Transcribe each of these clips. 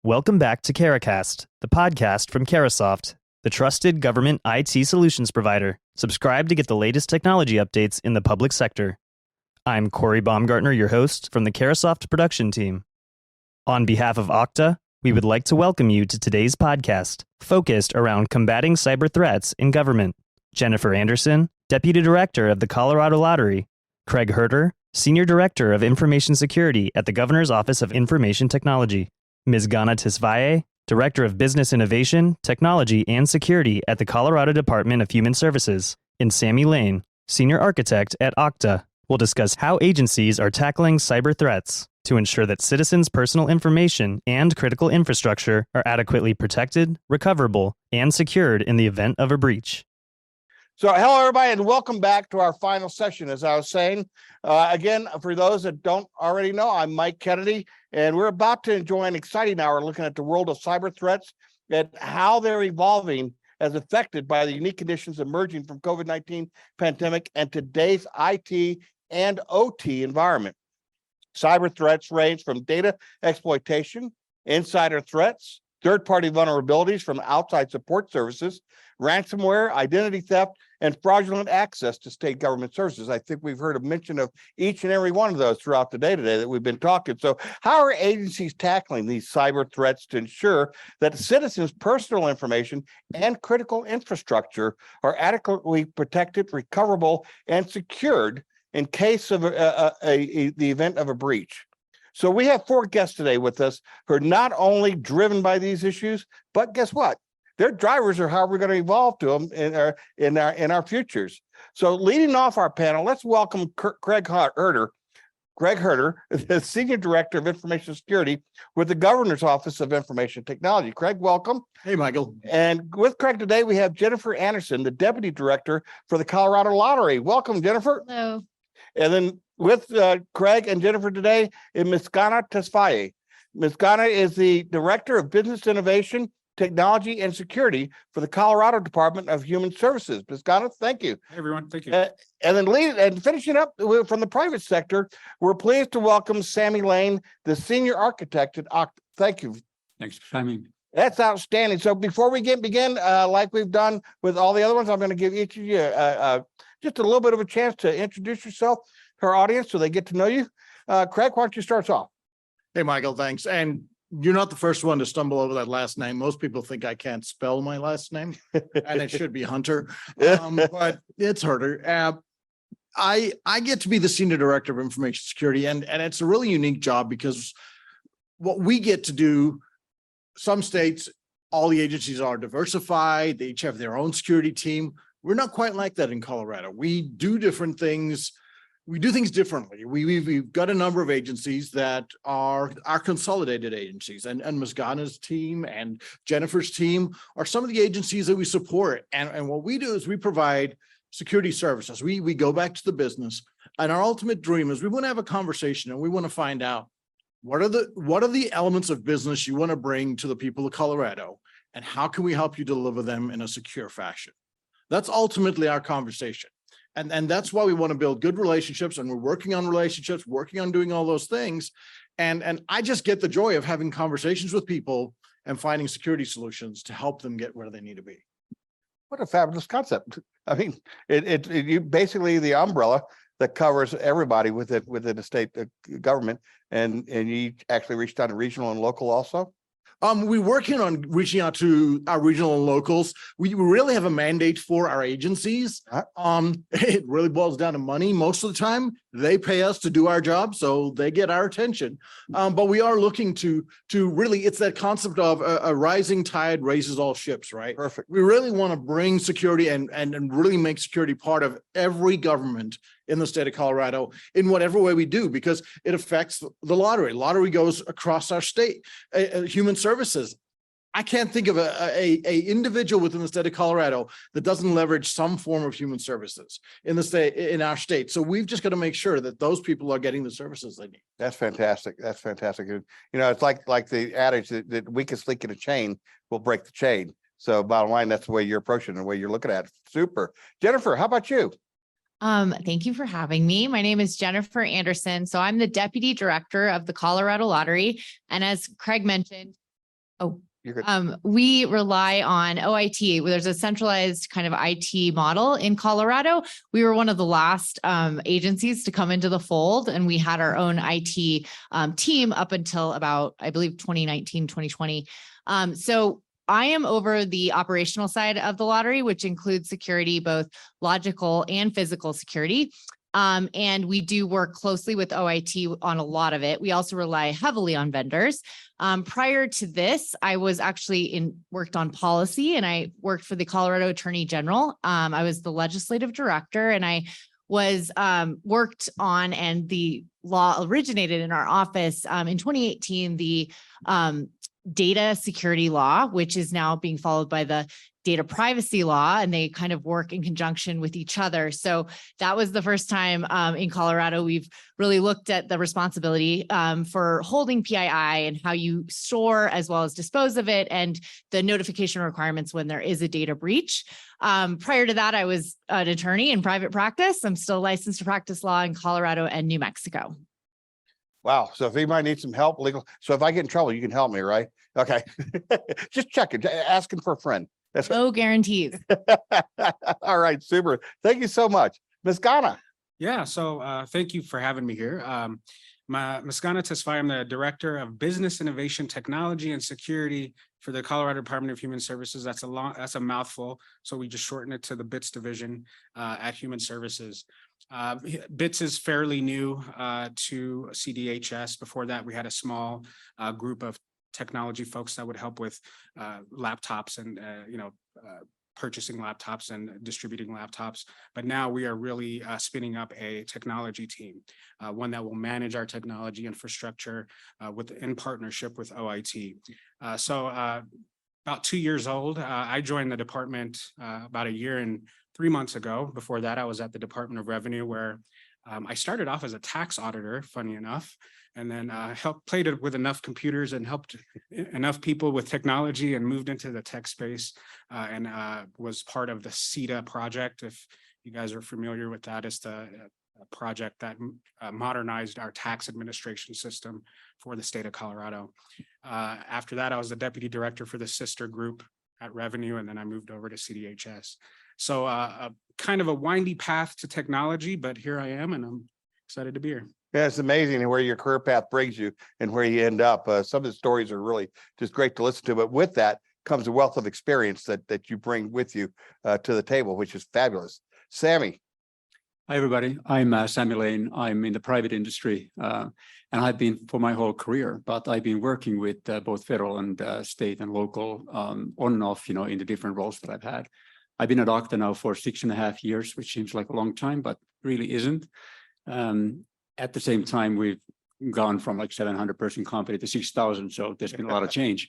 Welcome back to Caracast, the podcast from Carasoft, the trusted government IT solutions provider. Subscribe to get the latest technology updates in the public sector. I'm Corey Baumgartner, your host from the Carasoft production team. On behalf of Okta, we would like to welcome you to today's podcast, focused around combating cyber threats in government. Jennifer Anderson, Deputy Director of the Colorado Lottery, Craig Herter, Senior Director of Information Security at the Governor's Office of Information Technology, Ms. Ghana Tisvaye, Director of Business Innovation, Technology, and Security at the Colorado Department of Human Services, and Sammy Lane, Senior Architect at Okta, will discuss how agencies are tackling cyber threats to ensure that citizens' personal information and critical infrastructure are adequately protected, recoverable, and secured in the event of a breach. So hello, everybody, and welcome back to our final session. As I was saying, again, for those that don't already know, I'm Mike Kennedy, and we're about to enjoy an exciting hour looking at the world of cyber threats and how they're evolving as affected by the unique conditions emerging from COVID-19 pandemic and today's IT and OT environment. Cyber threats range from data exploitation, insider threats, third-party vulnerabilities from outside support services, ransomware, identity theft, and fraudulent access to state government services. I think we've heard a mention of each and every one of those throughout the day today that we've been talking. So how are agencies tackling these cyber threats to ensure that citizens' personal information and critical infrastructure are adequately protected, recoverable, and secured in case of the event of a breach? So we have four guests today with us who are not only driven by these issues, but guess what? Their drivers are how we're going to evolve to them in our futures. So leading off our panel, let's welcome Craig Herter. Craig Herter, the Senior Director of Information Security with the Governor's Office of Information Technology. Craig, welcome. Hey, Michael. And with Craig today, we have Jennifer Anderson, the Deputy Director for the Colorado Lottery. Welcome, Jennifer. Hello. And then with Craig and Jennifer today is Ms. Ghana Tisvaye. Ms. Ghana is the Director of Business Innovation, Technology, and Security for the Colorado Department of Human Services. Ms. Ghana, thank you. Hey, everyone. Thank you. And then finishing up from the private sector, we're pleased to welcome Sammy Lane, the Senior Architect at Okta. Thank you. Thanks for having me. That's outstanding. So before we begin, like we've done with all the other ones, I'm going to give each of you just a little bit of a chance to introduce yourself to our audience so they get to know you. Craig, why don't you start us off? Hey, Michael. Thanks. And you're not the first one to stumble over that last name. Most people think I can't spell my last name, and it should be Hunter, but it's Herter. I get to be the Senior Director of Information Security, and it's a really unique job because what we get to do, some states, all the agencies are diversified. They each have their own security team. We're not quite like that in Colorado. We do different things. We do things differently. We've got a number of agencies that are consolidated agencies, and Ms. Ghana's team and Jennifer's team are some of the agencies that we support. And what we do is we provide security services. We go back to the business, and our ultimate dream is we want to have a conversation and we want to find out what are the elements of business you want to bring to the people of Colorado, and how can we help you deliver them in a secure fashion? That's ultimately our conversation. And that's why we want to build good relationships, and we're working on relationships, working on doing all those things. And I just get the joy of having conversations with people and finding security solutions to help them get where they need to be. What a fabulous concept. I mean, you basically the umbrella that covers everybody within the state government, and you actually reached out to regional and local also? We're working on reaching out to our regional and locals. We really have a mandate for our agencies. It really boils down to money. Most of the time, they pay us to do our job, so they get our attention. But we are looking to really, it's that concept of a rising tide raises all ships, right? Perfect. We really want to bring security and really make security part of every government in the state of Colorado in whatever way we do, because it affects the lottery. Lottery goes across our state. Human services. I can't think of a individual within the state of Colorado that doesn't leverage some form of human services in our state. So we've just got to make sure that those people are getting the services they need. That's fantastic. That's fantastic. You know, it's like the adage that weakest link in a chain will break the chain. So bottom line, that's the way you're approaching it, the way you're looking at it. Super. Jennifer, how about you? Thank you for having me. My name is Jennifer Anderson. So I'm the Deputy Director of the Colorado Lottery. And as Craig mentioned, Oh, You're good. we rely on OIT. There's a centralized kind of IT model in Colorado. We were one of the last agencies to come into the fold, and we had our own IT team up until about, I believe, 2019, 2020. So I am over the operational side of the lottery, which includes security, both logical and physical security. And we do work closely with OIT on a lot of it. We also rely heavily on vendors. Prior to this, I was actually worked on policy, and I worked for the Colorado Attorney General. I was the legislative director, and I was worked on, and the law originated in our office in 2018, the data security law, which is now being followed by the data privacy law, and they kind of work in conjunction with each other. So that was the first time in Colorado we've really looked at the responsibility for holding PII and how you store as well as dispose of it, and the notification requirements when there is a data breach. Prior to that, I was an attorney in private practice. I'm still licensed to practice law in Colorado and New Mexico. Wow. So if anybody needs some help, legal. So if I get in trouble, you can help me, right? Okay. Just checking, asking for a friend. That's No guarantees. all right. Super. Thank you so much. Ms. Ghana. Yeah, so thank you for having me here. Maskana Tesfaye, I'm the Director of Business Innovation, Technology, and Security for the Colorado Department of Human Services. That's a mouthful, so we just shorten it to the BITS division at Human Services. BITS is fairly new to CDHS. Before that, we had a small group of technology folks that would help with laptops and purchasing laptops and distributing laptops. But now we are really spinning up a technology team, one that will manage our technology infrastructure in partnership with OIT. About 2 years old, I joined the department about 1 year and 3 months ago. Before that, I was at the Department of Revenue, where I started off as a tax auditor, funny enough, and then played it with enough computers and helped enough people with technology and moved into the tech space and was part of the CETA project. If you guys are familiar with that, it's the project that modernized our tax administration system for the state of Colorado. After that, I was the deputy director for the sister group at Revenue, and then I moved over to CDHS. So kind of a windy path to technology, but here I am, and I'm excited to be here. Yeah, it's amazing where your career path brings you and where you end up. Some of the stories are really just great to listen to, but with that comes a wealth of experience that you bring with you to the table, which is fabulous. Sammy. Hi, everybody. I'm Sammy Lane. I'm in the private industry, and I've been for my whole career, but I've been working with both federal and state and local on and off, in the different roles that I've had. I've been at Okta now for 6.5 years, which seems like a long time, but really isn't. At the same time, we've gone from like 700-person company to 6,000, so there's been a lot of change.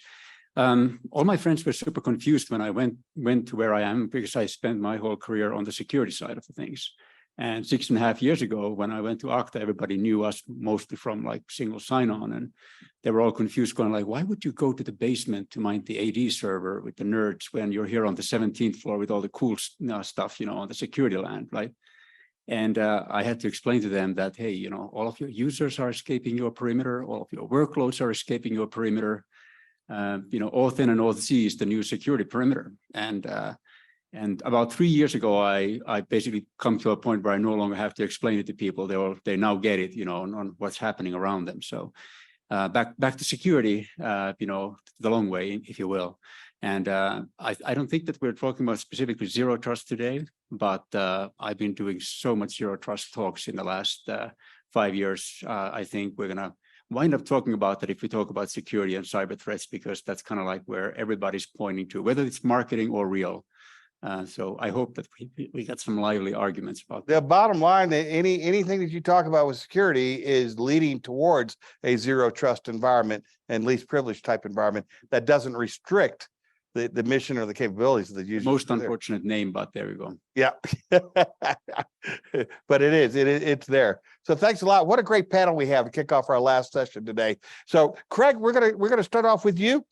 All my friends were super confused when I went to where I am, because I spent my whole career on the security side of the things. And 6.5 years ago, when I went to Okta, everybody knew us mostly from like single sign-on, and they were all confused, going like, why would you go to the basement to mind the AD server with the nerds when you're here on the 17th floor with all the cool stuff, on the security land, right? And I had to explain to them that, hey, all of your users are escaping your perimeter, all of your workloads are escaping your perimeter. Auth in and auth C is the new security perimeter. And about 3 years ago, I basically come to a point where I no longer have to explain it to people. They now get it, on what's happening around them. So back to security, the long way, if you will. And I don't think that we're talking about specifically zero trust today, but I've been doing so much zero trust talks in the last 5 years. I think we're going to wind up talking about that if we talk about security and cyber threats, because that's kind of like where everybody's pointing to, whether it's marketing or real. So I hope that we got some lively arguments about that. The bottom line, that anything that you talk about with security is leading towards a zero trust environment and least privileged type environment that doesn't restrict the mission or the capabilities of the user. Most unfortunate name, but there we go. Yeah. But it's there. So thanks a lot. What a great panel we have to kick off our last session today. So Craig, we're gonna start off with you.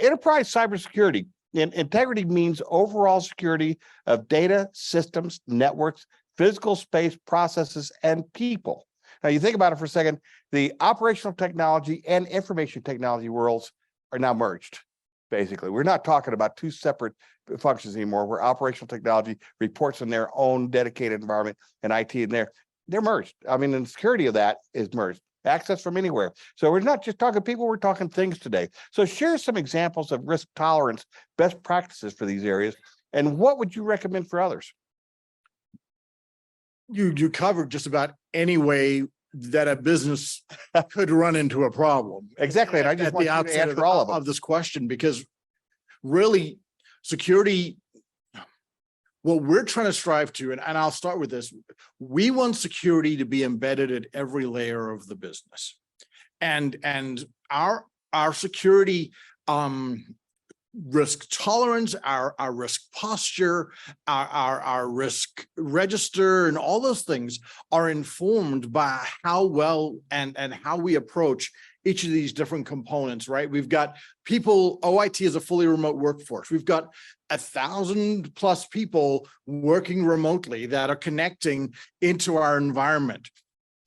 Enterprise cybersecurity. Integrity means overall security of data, systems, networks, physical space, processes, and people. Now you think about it for a second, the operational technology and information technology worlds are now merged. Basically, we're not talking about two separate functions anymore, where operational technology reports in their own dedicated environment and IT in there. They're merged. I mean, the security of that is merged. Access from anywhere. So we're not just talking people, we're talking things today. So share some examples of risk tolerance, best practices for these areas, and what would you recommend for others? You covered just about any way that a business could run into a problem. Exactly. And I just At want the you to outset answer all of them. of this question, because really security, what we're trying to strive to, and I'll start with this, we want security to be embedded at every layer of the business. And our security risk tolerance, our risk posture, our risk register, and all those things are informed by how well and how we approach each of these different components, right? We've got people, OIT is a fully remote workforce. We've got 1,000+ people working remotely that are connecting into our environment.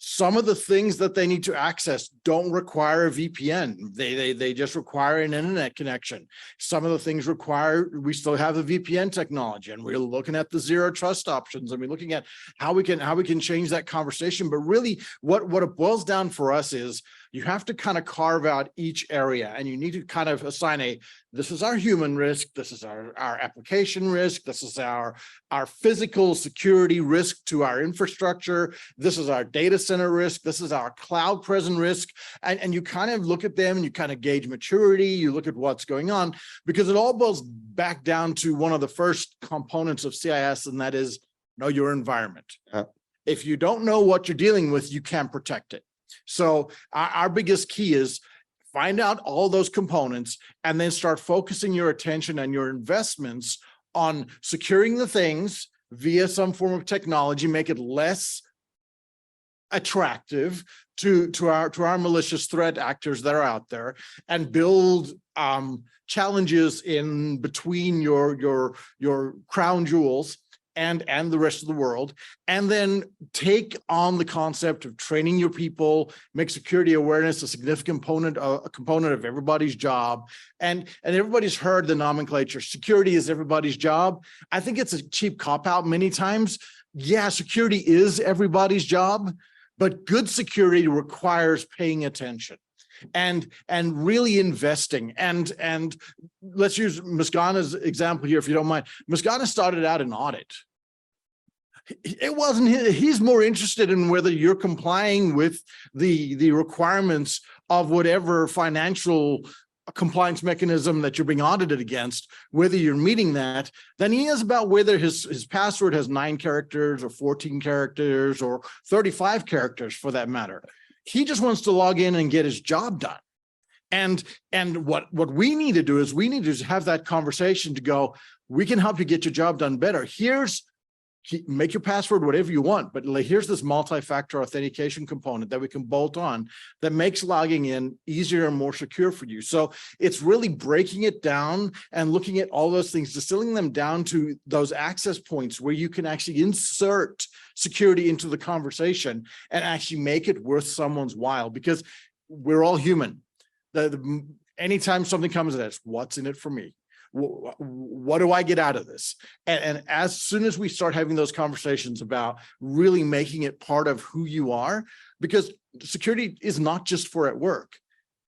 Some of the things that they need to access don't require a VPN. They just require an internet connection. Some of the things require, we still have the VPN technology, and we're looking at the zero trust options, and we're looking at how we can change that conversation. But really what it boils down for us is you have to kind of carve out each area, and you need to kind of assign this is our human risk, this is our application risk, this is our physical security risk to our infrastructure, this is our data center risk, this is our cloud present risk. And you kind of look at them and you kind of gauge maturity, you look at what's going on, because it all boils back down to one of the first components of CIS, and that is know your environment. If you don't know what you're dealing with, you can't protect it. So our biggest key is find out all those components and then start focusing your attention and your investments on securing the things via some form of technology, make it less attractive to our malicious threat actors that are out there, and build challenges in between your crown jewels and the rest of the world, and then take on the concept of training your people, make security awareness a significant component of everybody's job. And everybody's heard the nomenclature, security is everybody's job. I think it's a cheap cop-out many times. Yeah, security is everybody's job, but good security requires paying attention and really investing. And let's use Muscana's example here, if you don't mind. Muscana started out in audit. It wasn't, he's more interested in whether you're complying with the requirements of whatever financial compliance mechanism that you're being audited against, whether you're meeting that, than he is about whether his password has 9 characters or 14 characters or 35 characters for that matter. He just wants to log in and get his job done. And what we need to do is we need to have that conversation to go, we can help you get your job done better. Make your password whatever you want, but here's this multi-factor authentication component that we can bolt on that makes logging in easier and more secure for you. So it's really breaking it down and looking at all those things, distilling them down to those access points where you can actually insert security into the conversation and actually make it worth someone's while, because we're all human. Anytime something comes at us, what's in it for me? What do I get out of this? And as soon as we start having those conversations about really making it part of who you are, because security is not just for at work,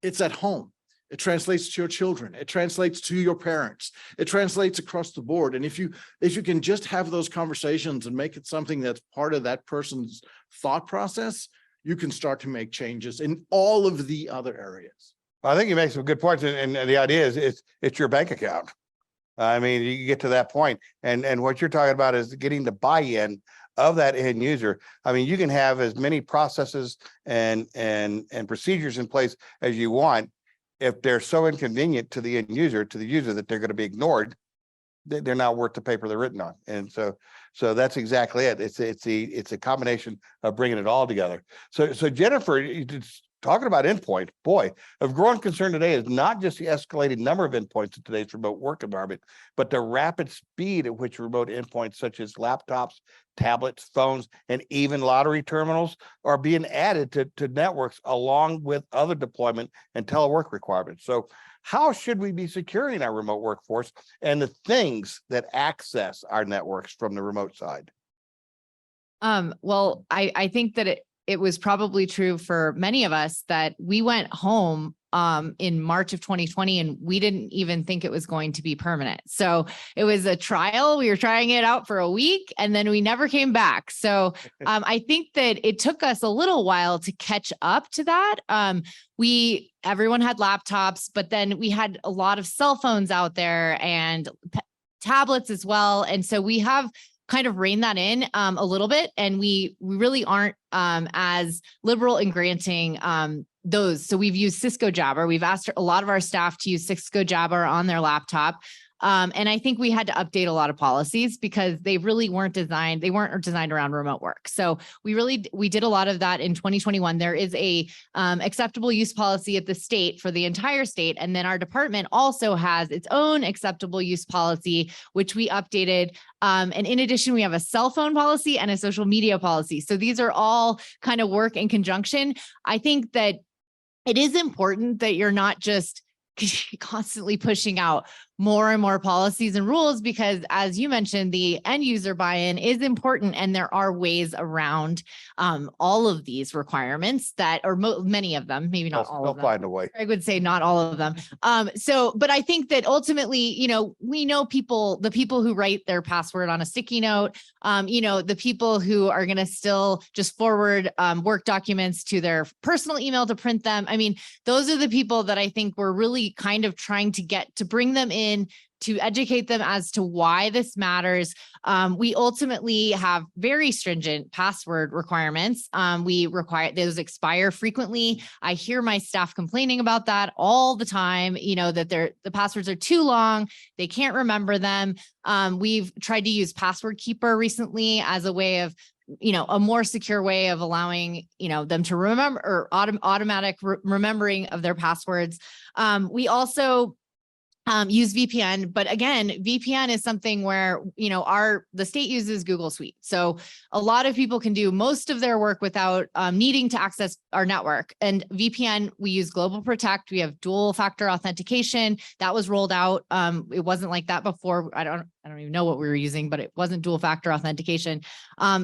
it's at home. It translates to your children. It translates to your parents. It translates across the board. And if you can just have those conversations and make it something that's part of that person's thought process, you can start to make changes in all of the other areas. I think you make some good points, and the idea is it's your bank account. I mean, you get to that point, and what you're talking about is getting the buy-in of that end user. I mean, you can have as many processes and procedures in place as you want. If they're so inconvenient to the end user, that they're going to be ignored, they're not worth the paper they're written on. And so that's exactly it. It's a combination of bringing it all together. So Jennifer, talking about endpoint, boy, of growing concern today is not just the escalating number of endpoints in today's remote work environment, but the rapid speed at which remote endpoints such as laptops, tablets, phones, and even lottery terminals are being added to networks along with other deployment and telework requirements. So how should we be securing our remote workforce and the things that access our networks from the remote side? Well, I think that it was probably true for many of us that we went home in March of 2020 and we didn't even think it was going to be permanent. So it was a trial. We were trying it out for a week and then we never came back. So I think that it took us a little while to catch up to that. Everyone had laptops, but then we had a lot of cell phones out there and tablets as well. And so we have kind of rein that in a little bit. And we really aren't as liberal in granting those. So we've used Cisco Jabber. We've asked a lot of our staff to use Cisco Jabber on their laptop. And I think we had to update a lot of policies because they really weren't designed. They weren't designed around remote work. So we did a lot of that in 2021. There is a acceptable use policy at the state for the entire state. And then our department also has its own acceptable use policy, which we updated. And in addition, we have a cell phone policy and a social media policy. So these are all kind of work in conjunction. I think that it is important that you're not just constantly pushing out more and more policies and rules because, as you mentioned, the end user buy-in is important, and there are ways around all of these requirements that, or many of them, maybe not all of them. They'll find a way. I would say not all of them. But I think that ultimately, we know the people who write their password on a sticky note, the people who are going to still just forward work documents to their personal email to print them. I mean, those are the people that I think we're really kind of trying to bring them in, to educate them as to why this matters. We ultimately have very stringent password requirements. We require those expire frequently. I hear my staff complaining about that all the time, that the passwords are too long. They can't remember them. We've tried to use Password Keeper recently as a way of a more secure way of allowing, them to remember, or automatic remembering of their passwords. We also use VPN, but again, VPN is something where, the state uses Google Suite. So a lot of people can do most of their work without needing to access our network. And VPN, we use Global Protect. We have dual factor authentication that was rolled out. It wasn't like that before. I don't even know what we were using, but it wasn't dual factor authentication.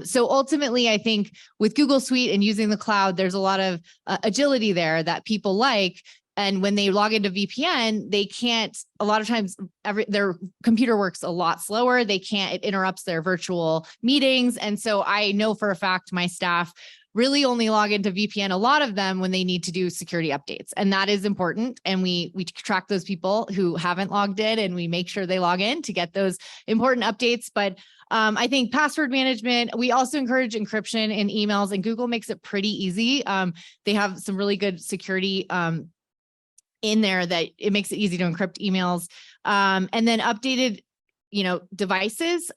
So ultimately, I think with Google Suite and using the cloud, there's a lot of agility there that people like. And when they log into VPN, they can't, a lot of times their computer works a lot slower. It interrupts their virtual meetings. And so I know for a fact, my staff really only log into VPN, a lot of them, when they need to do security updates. And that is important. And we track those people who haven't logged in, and we make sure they log in to get those important updates. But I think password management, we also encourage encryption in emails, and Google makes it pretty easy. They have some really good security in there that it makes it easy to encrypt emails. And then updated, devices.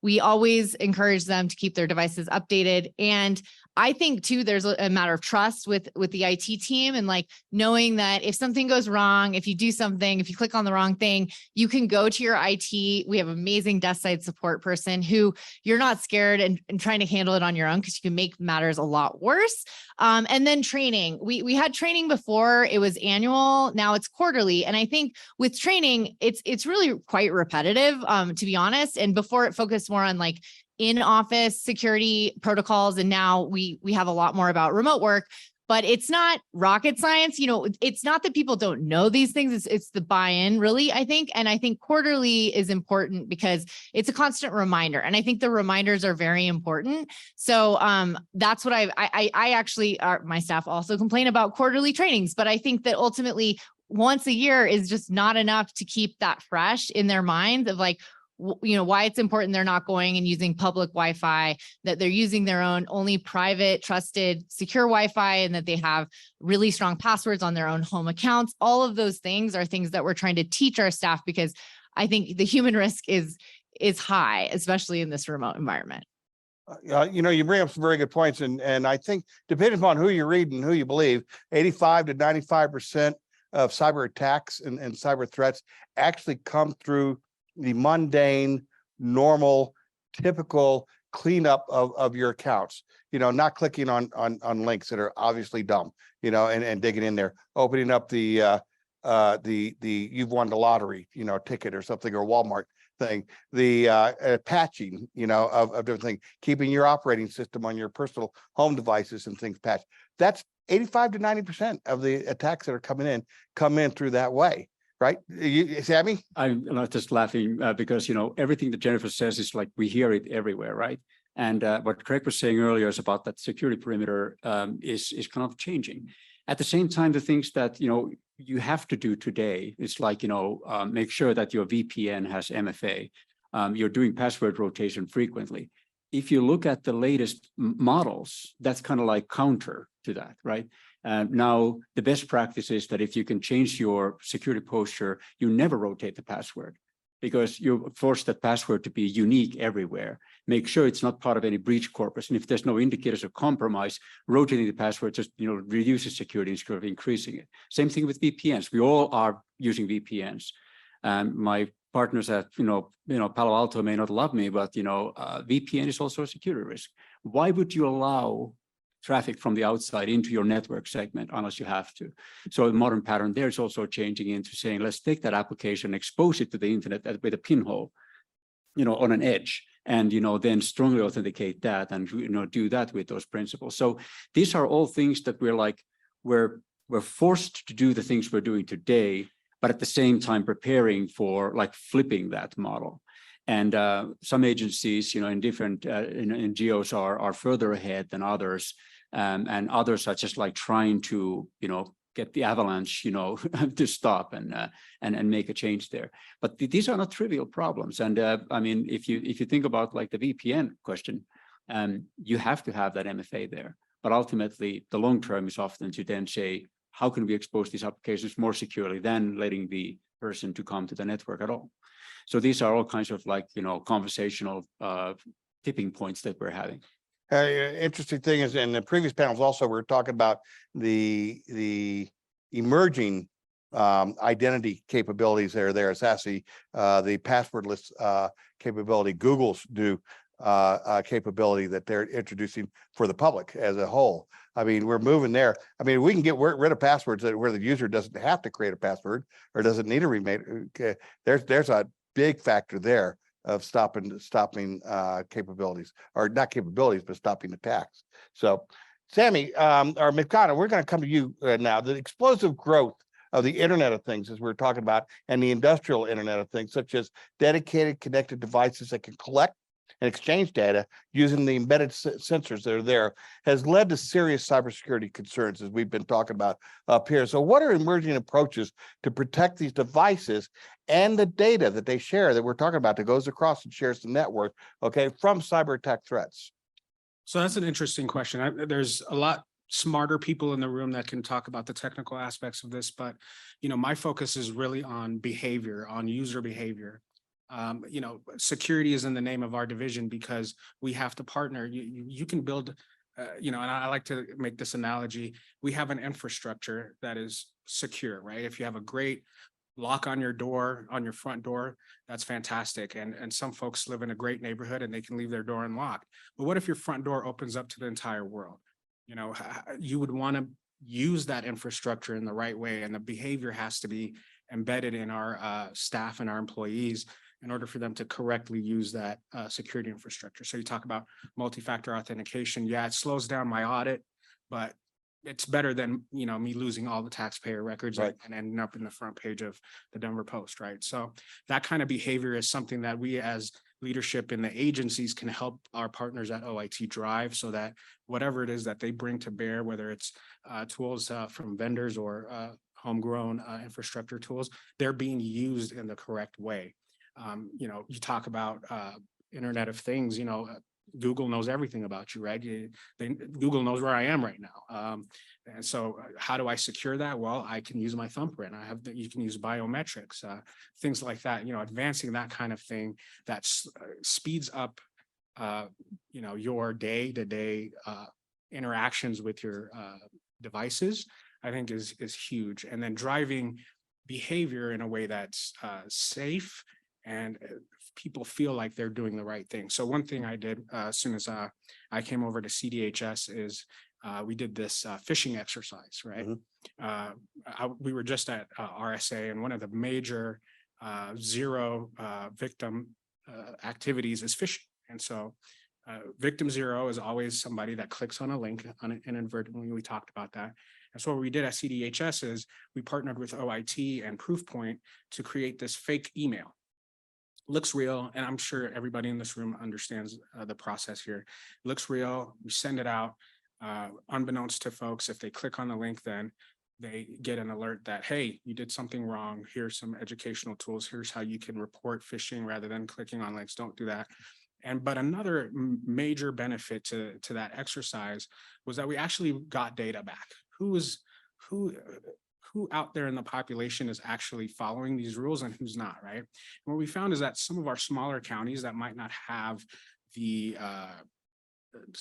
We always encourage them to keep their devices updated. And I think too, there's a matter of trust with the IT team, and like knowing that if something goes wrong, if you do something, if you click on the wrong thing, you can go to your IT. We have amazing desk side support person who you're not scared and trying to handle it on your own, because you can make matters a lot worse. And then training. We had training before, it was annual, now it's quarterly. And I think with training, it's really quite repetitive, to be honest. And before it focused more on like in-office security protocols. And now we have a lot more about remote work, but it's not rocket science. It's not that people don't know these things. It's the buy-in, really, I think. And I think quarterly is important because it's a constant reminder. And I think the reminders are very important. So that's what I actually, my staff also complain about quarterly trainings, but I think that ultimately once a year is just not enough to keep that fresh in their minds of like, why it's important they're not going and using public Wi-Fi, that they're using their own only private, trusted, secure Wi-Fi, and that they have really strong passwords on their own home accounts. All of those things are things that we're trying to teach our staff, because I think the human risk is high, especially in this remote environment. You bring up some very good points, and I think depending upon who you read and who you believe, 85 to 95% of cyber attacks and cyber threats actually come through the mundane, normal, typical cleanup of your accounts. Not clicking on links that are obviously dumb, and digging in there, opening up the you've won the lottery, ticket or something, or Walmart thing, the patching, of different things, keeping your operating system on your personal home devices and things patched. That's 85 to 90% of the attacks that are come in through that way. Right. Sammy? I'm not just laughing because, everything that Jennifer says is like, we hear it everywhere. Right. And what Craig was saying earlier is about that security perimeter is kind of changing. At the same time, the things that, you have to do today is like, make sure that your VPN has MFA. You're doing password rotation frequently. If you look at the latest models, that's kind of like counter to that, right? Now, the best practice is that if you can change your security posture, you never rotate the password, because you force that password to be unique everywhere. Make sure it's not part of any breach corpus. And if there's no indicators of compromise, rotating the password just reduces security instead of increasing it. Same thing with VPNs. We all are using VPNs. My partners at Palo Alto may not love me, but VPN is also a security risk. Why would you allow traffic from the outside into your network segment unless you have to? So the modern pattern there is also changing into saying, let's take that application, expose it to the internet with a pinhole, on an edge, and then strongly authenticate that, and do that with those principles. So these are all things that we're forced to do the things we're doing today, but at the same time preparing for like flipping that model. And some agencies, in different NGOs are further ahead than others, and others are just like trying to, get the avalanche, to stop and make a change there. But these are not trivial problems. And I mean, if you think about like the VPN question, you have to have that MFA there. But ultimately, the long term is often to then say, how can we expose these applications more securely than letting the person to come to the network at all? So these are all kinds of like, conversational tipping points that we're having. Interesting thing is, in the previous panels also, we were talking about the emerging identity capabilities that are there. SASE, the passwordless capability, Google's new capability that they're introducing for the public as a whole. I mean, we're moving there. I mean, we can get rid of passwords where the user doesn't have to create a password or doesn't need to remake. Okay. There's a big factor there of stopping capabilities, or not capabilities, but stopping attacks. So, Sammy, or Mikana, we're going to come to you now. The explosive growth of the Internet of Things, as we're talking about, and the industrial Internet of Things, such as dedicated connected devices that can collect and exchange data using the embedded sensors that are there, has led to serious cybersecurity concerns, as we've been talking about up here. So what are emerging approaches to protect these devices and the data that they share, that we're talking about, that goes across and shares the network, okay, from cyber attack threats? So that's an interesting question. There's a lot smarter people in the room that can talk about the technical aspects of this, but my focus is really on behavior, on user behavior. Security is in the name of our division, because we have to partner. You can build, and I like to make this analogy. We have an infrastructure that is secure, right? If you have a great lock on your door, on your front door, that's fantastic. And some folks live in a great neighborhood and they can leave their door unlocked. But what if your front door opens up to the entire world? You would want to use that infrastructure in the right way, and the behavior has to be embedded in our staff and our employees in order for them to correctly use that security infrastructure. So you talk about multi-factor authentication. Yeah, it slows down my audit, but it's better than me losing all the taxpayer records, right, and ending up in the front page of the Denver Post, right? So that kind of behavior is something that we as leadership in the agencies can help our partners at OIT drive, so that whatever it is that they bring to bear, whether it's tools from vendors or homegrown infrastructure tools, they're being used in the correct way. You talk about Internet of Things, Google knows everything about you, right? Google knows where I am right now. And so how do I secure that? Well, I can use my thumbprint. You can use biometrics, things like that, advancing that kind of thing that speeds up your day-to-day interactions with your devices, I think is huge. And then driving behavior in a way that's safe and people feel like they're doing the right thing. So one thing I did as soon as I came over to CDHS is we did this phishing exercise, right? We were just at RSA, and one of the major zero victim activities is phishing. And so victim zero is always somebody that clicks on a link inadvertently. We talked about that. And so what we did at CDHS is we partnered with OIT and Proofpoint to create this fake email. Looks real, and I'm sure everybody in this room understands the process here. Looks real, we send it out. Unbeknownst to folks, if they click on the link, then they get an alert that, hey, you did something wrong. Here's some educational tools. Here's how you can report phishing rather than clicking on links. Don't do that. But another major benefit to that exercise was that we actually got data back. Who out there in the population is actually following these rules and who's not, right? And what we found is that some of our smaller counties that might not have the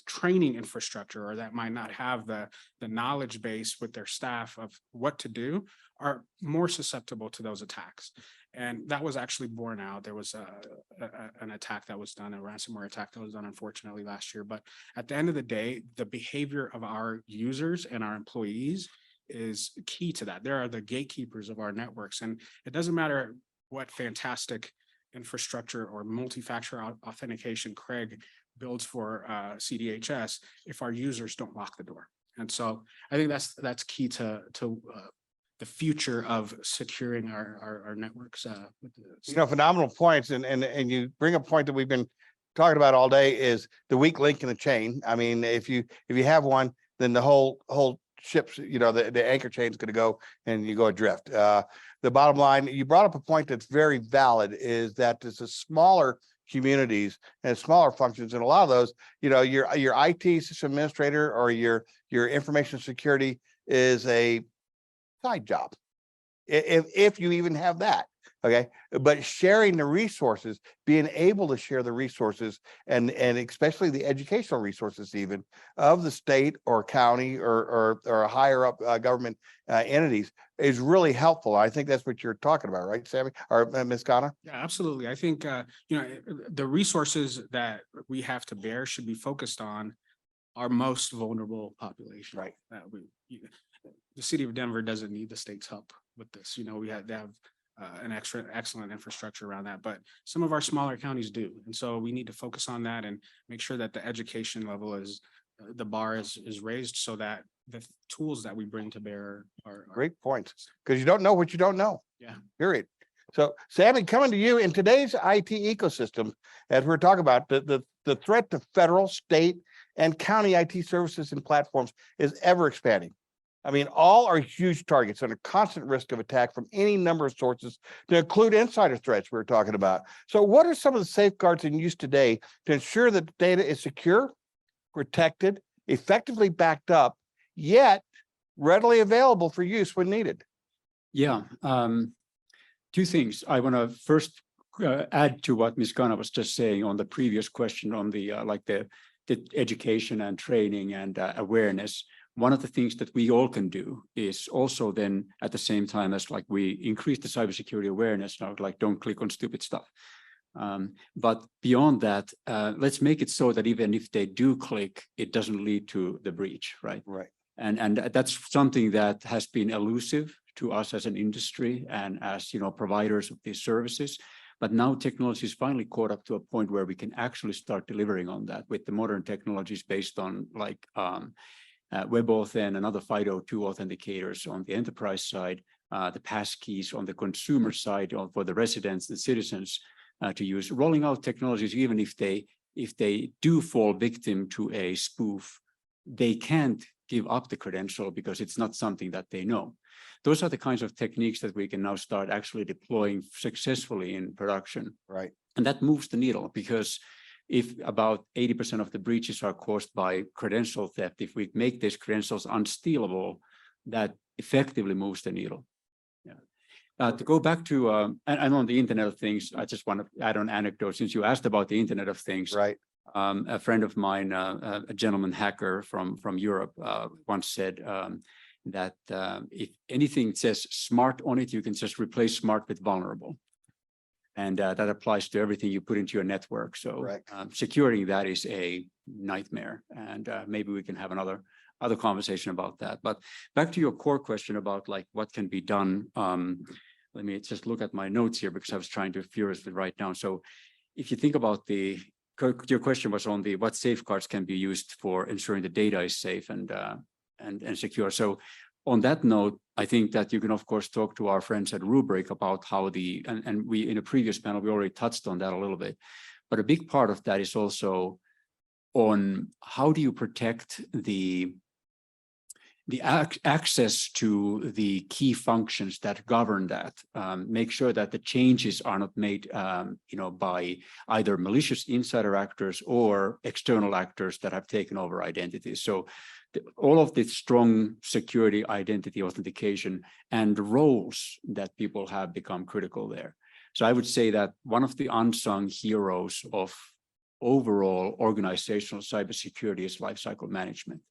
training infrastructure, or that might not have the knowledge base with their staff of what to do, are more susceptible to those attacks. And that was actually borne out. There was an attack that was done, a ransomware attack that was done, unfortunately, last year. But at the end of the day, the behavior of our users and our employees is key to that. There are the gatekeepers of our networks, and it doesn't matter what fantastic infrastructure or multi-factor authentication Craig builds for CDHS if our users don't lock the door. And so I think that's key to the future of securing our networks. Phenomenal points, and you bring a point that we've been talking about all day, is the weak link in the chain. I mean, if you have one, then the whole ships, the anchor chain is going to go and you go adrift. The bottom line, you brought up a point that's very valid, is that there's a smaller communities and smaller functions, and a lot of those, your IT system administrator or your information security is a side job, if you even have that. Okay, but sharing the resources, being able to share the resources, and especially the educational resources, even of the state or county or higher up government entities, is really helpful. I think that's what you're talking about, right, Sammy or Ms. Ghana? Yeah, absolutely. I think the resources that we have to bear should be focused on our most vulnerable population. Right. The city of Denver doesn't need the state's help with this. They have an excellent infrastructure around that, but some of our smaller counties do. And so we need to focus on that and make sure that the education level the bar is raised, so that the tools that we bring to bear are great points, because you don't know what you don't know. Yeah. Period. So Sammy, coming to you, in today's IT ecosystem, as we're talking about, the threat to federal, state, and county IT services and platforms is ever expanding. I mean, all are huge targets and a constant risk of attack from any number of sources, to include insider threats we were talking about. So what are some of the safeguards in use today to ensure that the data is secure, protected, effectively backed up, yet readily available for use when needed? Yeah, two things. I want to first add to what Ms. Ghana was just saying on the previous question on the education and training and awareness. One of the things that we all can do is also then, at the same time as we increase the cybersecurity awareness, now don't click on stupid stuff. But beyond that, let's make it so that even if they do click, it doesn't lead to the breach, right? Right. And that's something that has been elusive to us as an industry and as providers of these services. But now technology is finally caught up to a point where we can actually start delivering on that with the modern technologies based on WebAuthn and other FIDO2 authenticators on the enterprise side, the passkeys on the consumer side for the residents and citizens to use, rolling out technologies. Even if they do fall victim to a spoof, they can't give up the credential because it's not something that they know. Those are the kinds of techniques that we can now start actually deploying successfully in production. Right. And that moves the needle, because if about 80% of the breaches are caused by credential theft, if we make these credentials unstealable, that effectively moves the needle. Yeah. To go back to, and on the Internet of Things, I just want to add on anecdote, since you asked about the Internet of Things. Right. A friend of mine, a gentleman hacker from Europe, once said that if anything says smart on it, you can just replace smart with vulnerable. And that applies to everything you put into your network. So securing that is a nightmare. And maybe we can have another conversation about that. But back to your core question about like what can be done. Let me just look at my notes here because I was trying to furiously write down. So if you think about your question was on what safeguards can be used for ensuring the data is safe and secure. So on that note, I think that you can, of course, talk to our friends at Rubrik about how and we, in a previous panel, we already touched on that a little bit, but a big part of that is also on how do you protect the access to the key functions that govern that, make sure that the changes are not made, by either malicious insider actors or external actors that have taken over identities. So all of the strong security, identity authentication, and roles that people have become critical there. So I would say that one of the unsung heroes of overall organizational cybersecurity is lifecycle management.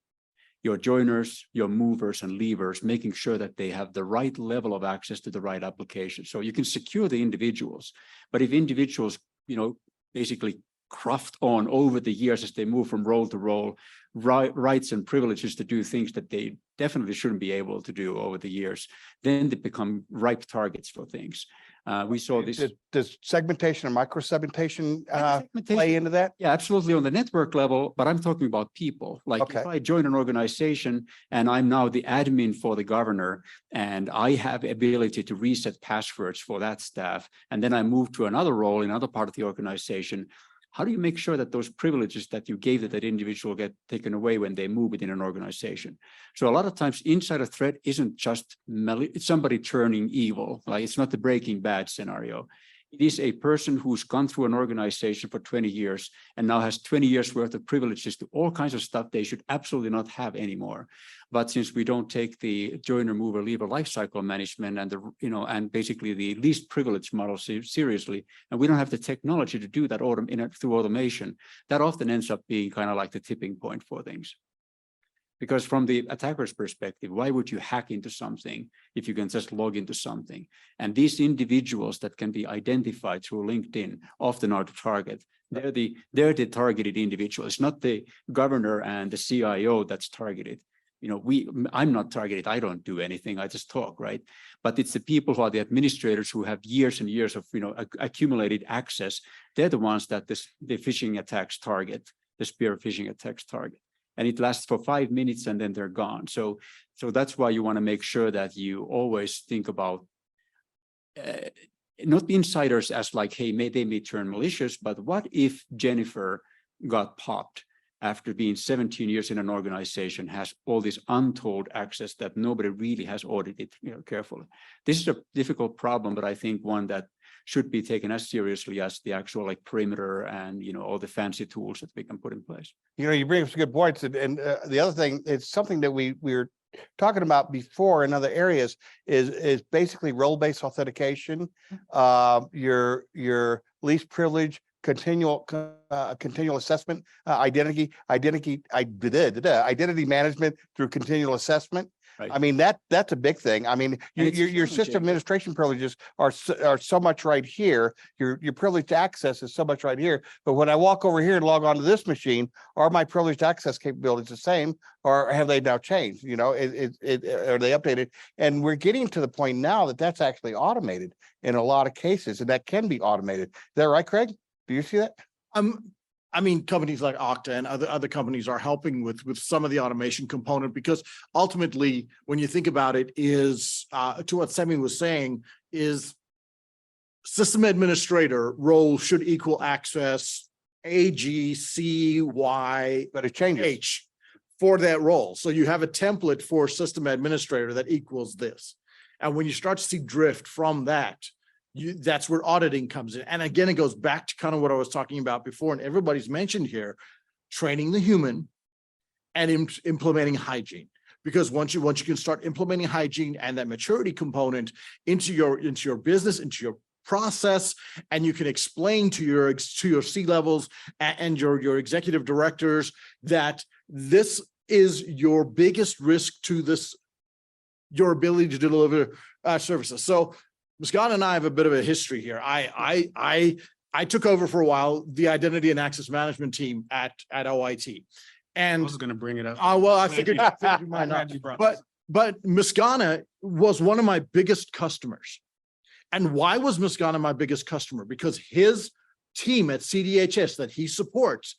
Your joiners, your movers and leavers, making sure that they have the right level of access to the right application. So you can secure the individuals, but if individuals, basically craft on over the years as they move from role to role, rights and privileges to do things that they definitely shouldn't be able to do over the years, then they become ripe targets for things. We saw this. Does segmentation or micro-segmentation play into that? Yeah, absolutely on the network level, but I'm talking about people. Like if I join an organization and I'm now the admin for the governor and I have ability to reset passwords for that staff, and then I move to another role in another part of the organization, how do you make sure that those privileges that you gave to that individual get taken away when they move within an organization? So a lot of times insider threat isn't just it's somebody turning evil. Like it's not the Breaking Bad scenario. It is a person who's gone through an organization for 20 years and now has 20 years worth of privileges to all kinds of stuff they should absolutely not have anymore. But since we don't take the joiner, mover, leaver lifecycle management and and basically the least privilege model seriously, and we don't have the technology to do that through automation, that often ends up being kind of like the tipping point for things. Because from the attacker's perspective, why would you hack into something if you can just log into something? And these individuals that can be identified through LinkedIn often are the target. They're the targeted individual. It's not the governor and the CIO that's targeted. I'm not targeted. I don't do anything. I just talk, right? But it's the people who are the administrators who have years and years of accumulated access. They're the ones that the phishing attacks target, the spear phishing attacks target. And it lasts for 5 minutes and then they're gone. So that's why you want to make sure that you always think about not the insiders as like, hey, they may turn malicious, but what if Jennifer got popped after being 17 years in an organization, has all this untold access that nobody really has audited carefully. This is a difficult problem, but I think one that should be taken as seriously as the actual perimeter and all the fancy tools that we can put in place. You bring up some good points, and the other thing, it's something that we were talking about before in other areas is basically role-based authentication, your least privilege, continual assessment, identity management through continual assessment. Right. I mean, that's a big thing. I mean, your system administration privileges are so much right here. Your privileged access is so much right here. But when I walk over here and log onto this machine, are my privileged access capabilities the same, or have they now changed? Are they updated? And we're getting to the point now that that's actually automated in a lot of cases, and that can be automated. Is that right, Craig? Do you see that? I mean, companies like Okta and other companies are helping with some of the automation component, because ultimately, when you think about it, is to what Semi was saying, is system administrator role should equal access AGCY, but it changes H for that role. So you have a template for system administrator that equals this, and when you start to see drift from that, that's where auditing comes in. And again, it goes back to kind of what I was talking about before, and everybody's mentioned here, training the human and implementing hygiene. Because once you can start implementing hygiene and that maturity component into your business, into your process, and you can explain to your C-levels and your executive directors that this is your biggest risk to your ability to deliver services. So Muskan and I have a bit of a history here. I took over for a while the identity and access management team at OIT. I And was going to bring it up. well, I figured you might not. But Muscana was one of my biggest customers. And why was Muscana my biggest customer? Because his team at CDHS that he supports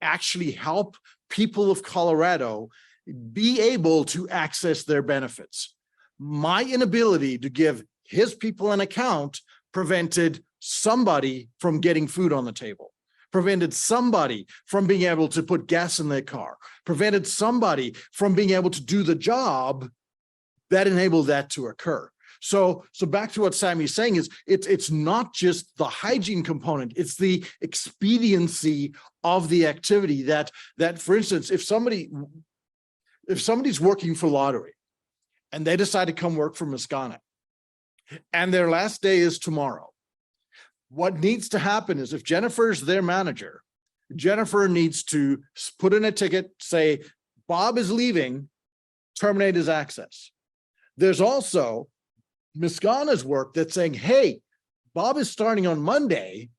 actually help people of Colorado be able to access their benefits. My inability to give his people an account prevented somebody from getting food on the table, prevented somebody from being able to put gas in their car, prevented somebody from being able to do the job that enabled that to occur. So back to what Sammy's saying is it's not just the hygiene component, it's the expediency of the activity that for instance, if somebody's working for lottery and they decide to come work for Muscana and their last day is tomorrow, what needs to happen is if Jennifer's their manager, Jennifer needs to put in a ticket, say, Bob is leaving, terminate his access. There's also Muscana's work that's saying, hey, Bob is starting on Monday.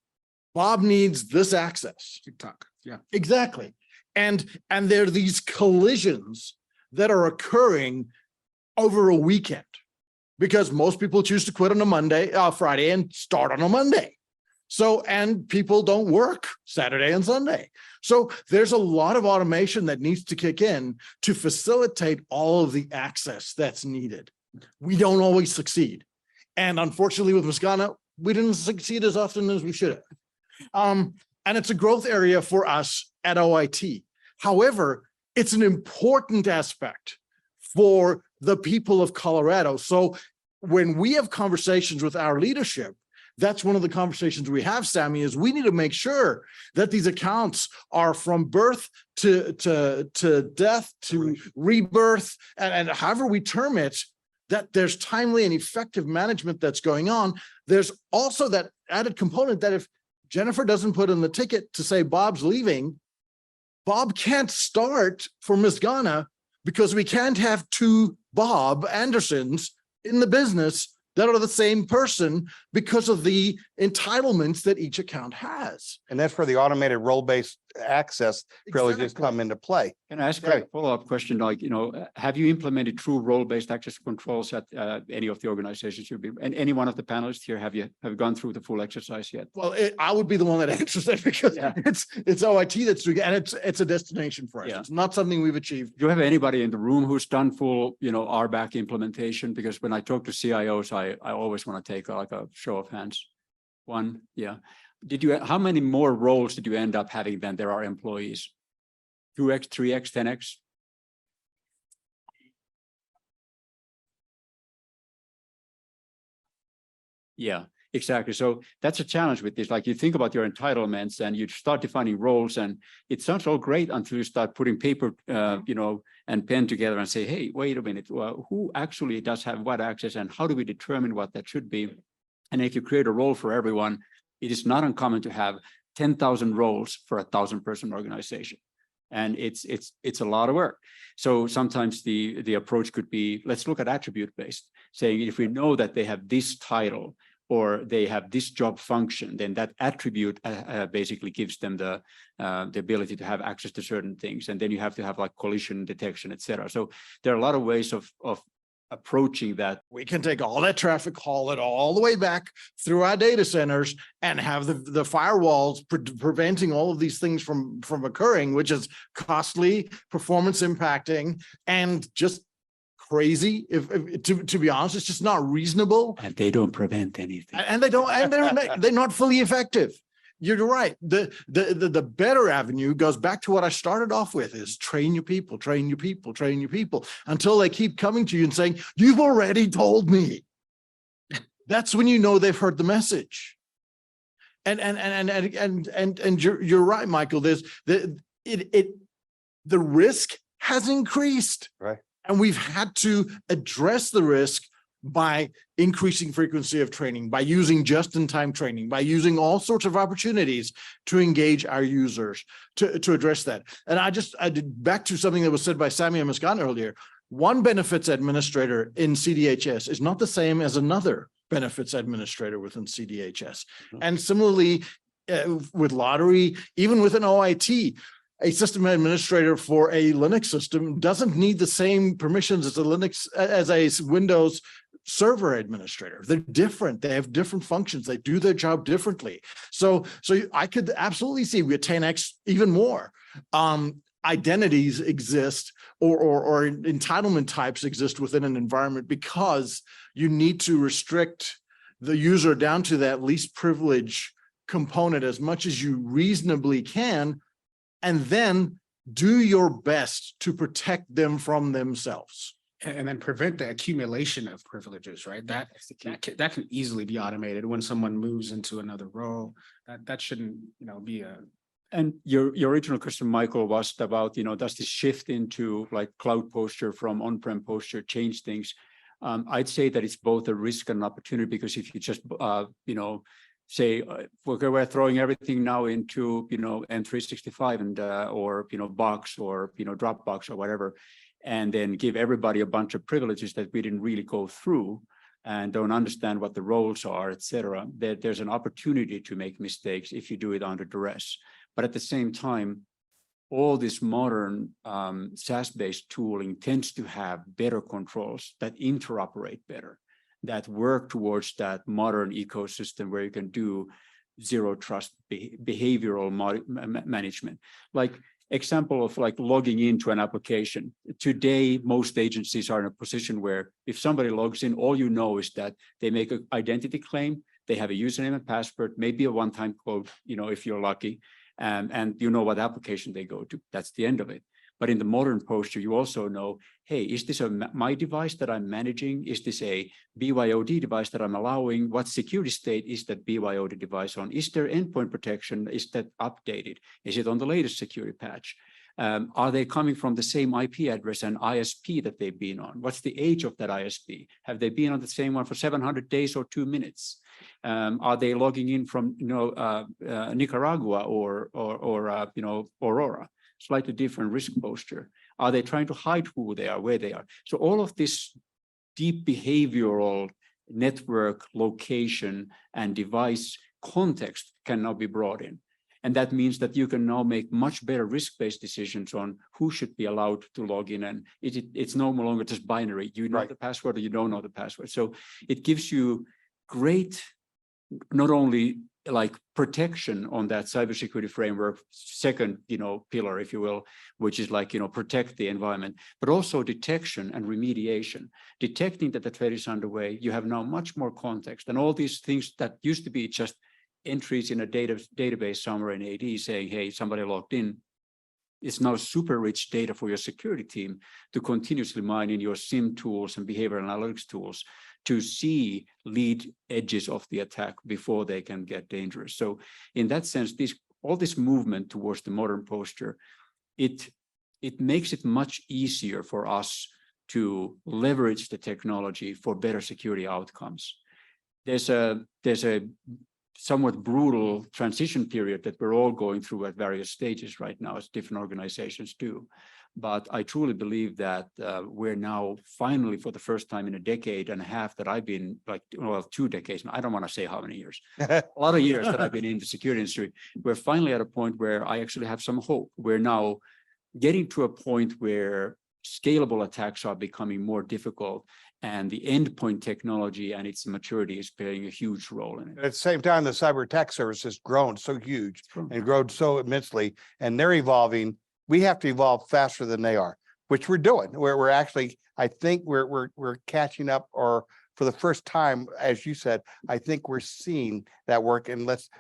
Bob needs this access. TikTok. Yeah, exactly. And there are these collisions that are occurring over a weekend because most people choose to quit on a Friday and start on a Monday. So, and people don't work Saturday and Sunday. So there's a lot of automation that needs to kick in to facilitate all of the access that's needed. We don't always succeed. And unfortunately with Muscana, we didn't succeed as often as we should have. And it's a growth area for us at OIT. However, it's an important aspect for the people of Colorado. So when we have conversations with our leadership, that's one of the conversations we have, Sammy, is we need to make sure that these accounts are from birth to death, to rebirth, and however we term it, that there's timely and effective management that's going on. There's also that added component that if Jennifer doesn't put in the ticket to say Bob's leaving, Bob can't start for Muscana because we can't have two Bob Andersons in the business that are the same person because of the entitlements that each account has. And that's where the automated role-based access privileges come into play. Can I ask a follow-up question? Like, have you implemented true role-based access controls at any of the organizations you've been, and any one of the panelists here, have you gone through the full exercise yet? Well, I would be the one that answers it because it's OIT that's doing it, and it's a destination for us. Yeah. It's not something we've achieved. Do you have anybody in the room who's done full, RBAC implementation? Because when I talk to CIOs, I always want to take like a show of hands. One, yeah. How many more roles did you end up having than there are employees? 2x, 3x, 10x? Yeah, exactly. So that's a challenge with this. Like you think about your entitlements and you start defining roles, and it sounds all great until you start putting paper, and pen together and say, hey, wait a minute, who actually does have what access and how do we determine what that should be? And if you create a role for everyone, it is not uncommon to have 10,000 roles for a 1,000-person organization. And it's a lot of work. So sometimes the approach could be, let's look at attribute-based, saying if we know that they have this title or they have this job function, then that attribute basically gives them the ability to have access to certain things. And then you have to have like collision detection, et cetera. So there are a lot of ways of approaching that. We can take all that traffic, haul it all the way back through our data centers and have the firewalls preventing all of these things from occurring, which is costly, performance impacting, and just crazy. If to be honest, it's just not reasonable. And they don't prevent anything. And they're not fully effective. You're right. The better avenue goes back to what I started off with, is train your people, until they keep coming to you and saying, you've already told me. That's when you know they've heard the message. And you're right, Michael. There's the risk has increased. Right. And we've had to address the risk by increasing frequency of training, by using just-in-time training, by using all sorts of opportunities to engage our users to address that. And I did back to something that was said by Sami and Muskan earlier. One benefits administrator in CDHS is not the same as another benefits administrator within CDHS. And similarly, with lottery, even with an OIT, a system administrator for a Linux system doesn't need the same permissions as a Windows server administrator. They're different. They have different functions. They do their job differently. So I could absolutely see with 10x even more. Identities exist or entitlement types exist within an environment because you need to restrict the user down to that least privilege component as much as you reasonably can, and then do your best to protect them from themselves. And then prevent the accumulation of privileges, right? That can easily be automated when someone moves into another role. That shouldn't, be a. And your original question, Michael, was about, does this shift into like cloud posture from on-prem posture change things? I'd say that it's both a risk and an opportunity, because if you just, say, we're throwing everything now into, M365 and, or, Box or, Dropbox or whatever, and then give everybody a bunch of privileges that we didn't really go through and don't understand what the roles are, et cetera, there's an opportunity to make mistakes if you do it under duress. But at the same time, all this modern SaaS-based tooling tends to have better controls that interoperate better, that work towards that modern ecosystem where you can do zero trust behavioral management. Like example of like logging into an application. Today, most agencies are in a position where if somebody logs in, all you know is that they make an identity claim, they have a username and password, maybe a one-time code, if you're lucky, and you know what application they go to. That's the end of it. But in the modern posture, you also know, hey, is this my device that I'm managing? Is this a BYOD device that I'm allowing? What security state is that BYOD device on? Is there endpoint protection? Is that updated? Is it on the latest security patch? Are they coming from the same IP address and ISP that they've been on? What's the age of that ISP? Have they been on the same one for 700 days or 2 minutes? Are they logging in from Nicaragua or Aurora? Slightly different risk posture. Are they trying to hide who they are, where they are? So all of this deep behavioral network location and device context can now be brought in. And that means that you can now make much better risk-based decisions on who should be allowed to log in. And it's no longer just binary. You know the password or you don't know the password. So it gives you great, not only like protection on that cybersecurity framework, second, pillar, if you will, which is like, protect the environment, but also detection and remediation. Detecting that the threat is underway, you have now much more context, and all these things that used to be just entries in a database somewhere in AD saying, hey, somebody logged in. It's now super rich data for your security team to continuously mine in your SIM tools and behavioral analytics tools to see lead edges of the attack before they can get dangerous. So in that sense, all this movement towards the modern posture, it makes it much easier for us to leverage the technology for better security outcomes. There's a somewhat brutal transition period that we're all going through at various stages right now, as different organizations do. But I truly believe that we're now finally, for the first time in a decade and a half that I've been, 2 decades, I don't want to say how many years, a lot of years that I've been in the security industry, we're finally at a point where I actually have some hope. We're now getting to a point where scalable attacks are becoming more difficult, and the endpoint technology and its maturity is playing a huge role in it. At the same time, the cyber attack service has grown so huge and grown so immensely, and they're evolving. We have to evolve faster than they are, which we're doing. We're actually, I think we're catching up, or for the first time, as you said, I think we're seeing that work.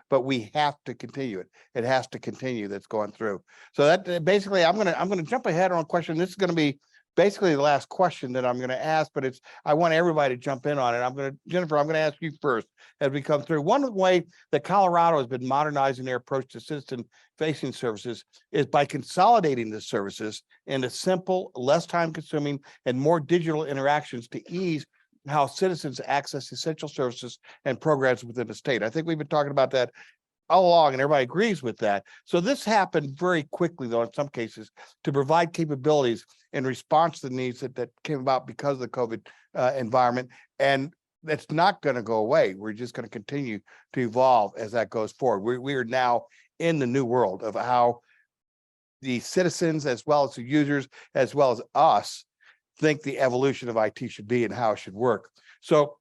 But we have to continue it. It has to continue. That's going through. So that basically, I'm gonna jump ahead on a question. This is going to be basically the last question that I'm going to ask, but I want everybody to jump in on it. Jennifer, I'm going to ask you first as we come through. One way that Colorado has been modernizing their approach to citizen-facing services is by consolidating the services into simple, less time-consuming, and more digital interactions to ease how citizens access essential services and programs within the state. I think we've been talking about that all along, and everybody agrees with that. So this happened very quickly, though, in some cases, to provide capabilities in response to the needs that came about because of the COVID environment. And that's not going to go away. We're just going to continue to evolve as that goes forward. We are now in the new world of how the citizens, as well as the users, as well as us, think the evolution of IT should be and how it should work. So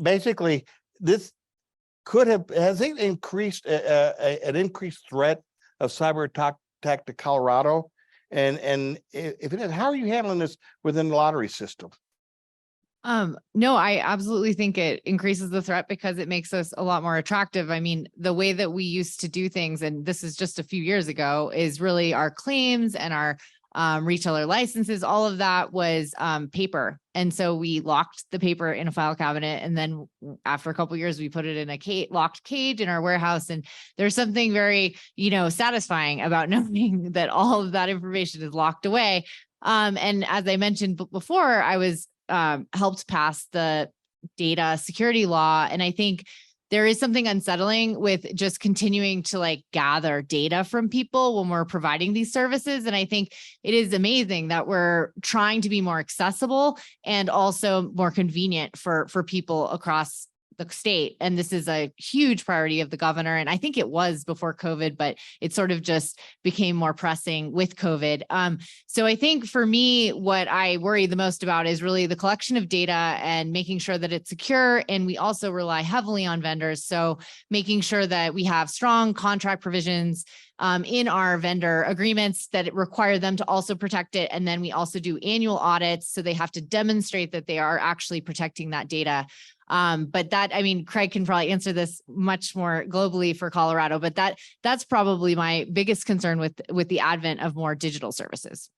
basically, this has it increased an increased threat of cyber attack to Colorado? And if it is, how are you handling this within the lottery system? No, I absolutely think it increases the threat because it makes us a lot more attractive. I mean, the way that we used to do things, and this is just a few years ago, is really our claims and our retailer licenses. All of that was paper. And so we locked the paper in a file cabinet. And then after a couple of years, we put it in a locked cage in our warehouse. And there's something very, satisfying about knowing that all of that information is locked away. And as I mentioned before, I was helped pass the data security law. And I think there is something unsettling with just continuing to gather data from people when we're providing these services. And I think it is amazing that we're trying to be more accessible and also more convenient for people across the state. And this is a huge priority of the governor. And I think it was before COVID, but it sort of just became more pressing with COVID. So I think for me, what I worry the most about is really the collection of data and making sure that it's secure. And we also rely heavily on vendors. So making sure that we have strong contract provisions in our vendor agreements that require them to also protect it. And then we also do annual audits. So they have to demonstrate that they are actually protecting that data. But Craig can probably answer this much more globally for Colorado, but that's probably my biggest concern with the advent of more digital services.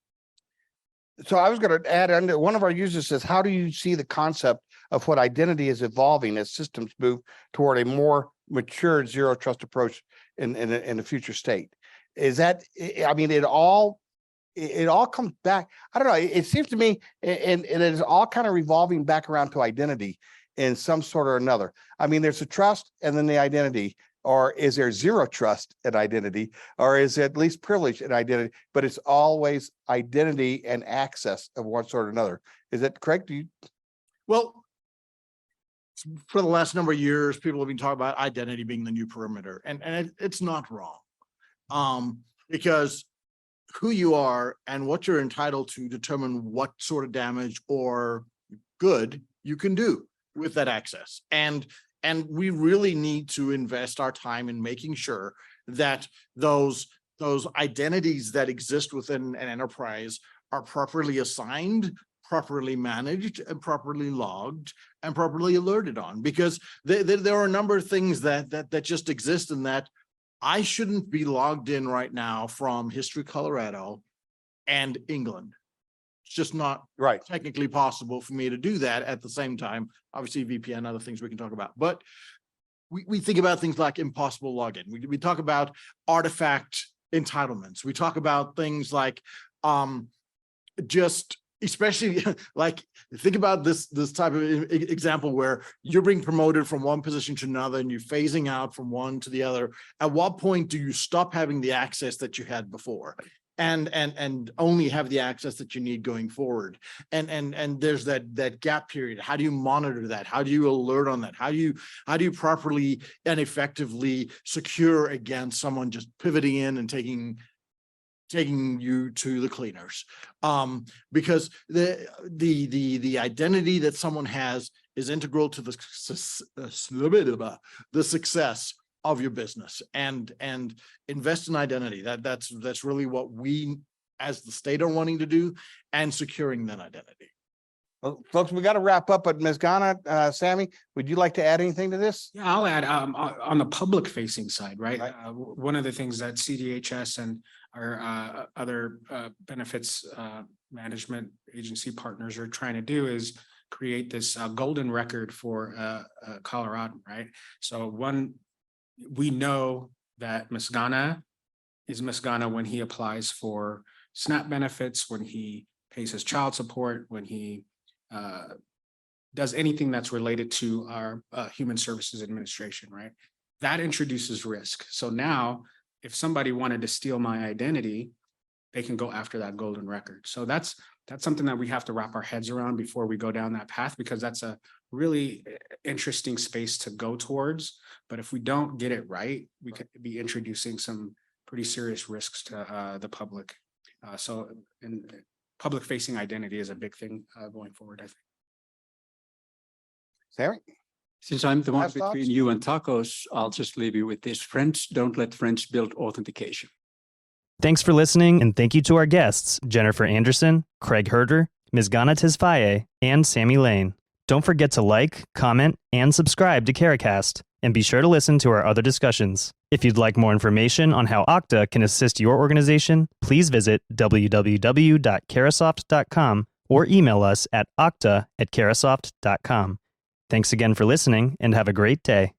So I was going to add under one of our users says, how do you see the concept of what identity is evolving as systems move toward a more mature zero trust approach in the future state? Is that, it all comes back. I don't know. It seems to me, and it is all kind of revolving back around to identity in some sort or another. There's a trust and then the identity, or is there zero trust and identity, or is it at least privilege and identity, but it's always identity and access of one sort or another. Is that correct? Well, for the last number of years, people have been talking about identity being the new perimeter, and it's not wrong. Because who you are and what you're entitled to determine what sort of damage or good you can do with that access. And we really need to invest our time in making sure that those identities that exist within an enterprise are properly assigned, properly managed, and properly logged and properly alerted on, because there are a number of things that just exist in that I shouldn't be logged in right now from History Colorado and England. It's just not right technically possible for me to do that at the same time. Obviously, VPN, other things we can talk about, but we think about things like impossible login. We talk about artifact entitlements. We talk about things like just especially like think about this type of example where you're being promoted from one position to another and you're phasing out from one to the other. At what point do you stop having the access that you had before and only have the access that you need going forward? And there's that gap period. How do you monitor that? How do you alert on that? How do you properly and effectively secure against someone just pivoting in and taking you to the cleaners? Because the identity that someone has is integral to the success of your business, and invest in identity. That's really what we as the state are wanting to do, and securing that identity. Well, folks, we got to wrap up, but Ms. Ghana, Sammy, would you like to add anything to this? Yeah, I'll add on the public facing side, right? Right. One of the things that CDHS and our other benefits management agency partners are trying to do is create this golden record for Colorado, right? So we know that Ms. Ghana is Ms. Ghana when he applies for SNAP benefits, when he pays his child support, when he does anything that's related to our human services administration, right? That introduces risk. So now if somebody wanted to steal my identity, they can go after that golden record. So that's something that we have to wrap our heads around before we go down that path, because that's a really interesting space to go towards. But if we don't get it right, we could be introducing some pretty serious risks to the public. So public facing identity is a big thing going forward, I think. Sammy? Since I'm the one Last between thoughts? you and tacos, I'll just leave you with this. Friends, don't let friends build authentication. Thanks for listening, and thank you to our guests, Jennifer Anderson, Craig Herder, Ms. Ghana Tesfaye, and Sammy Lane. Don't forget to like, comment, and subscribe to Caracast, and be sure to listen to our other discussions. If you'd like more information on how Okta can assist your organization, please visit www.carasoft.com or email us at okta@carasoft.com. Thanks again for listening, and have a great day.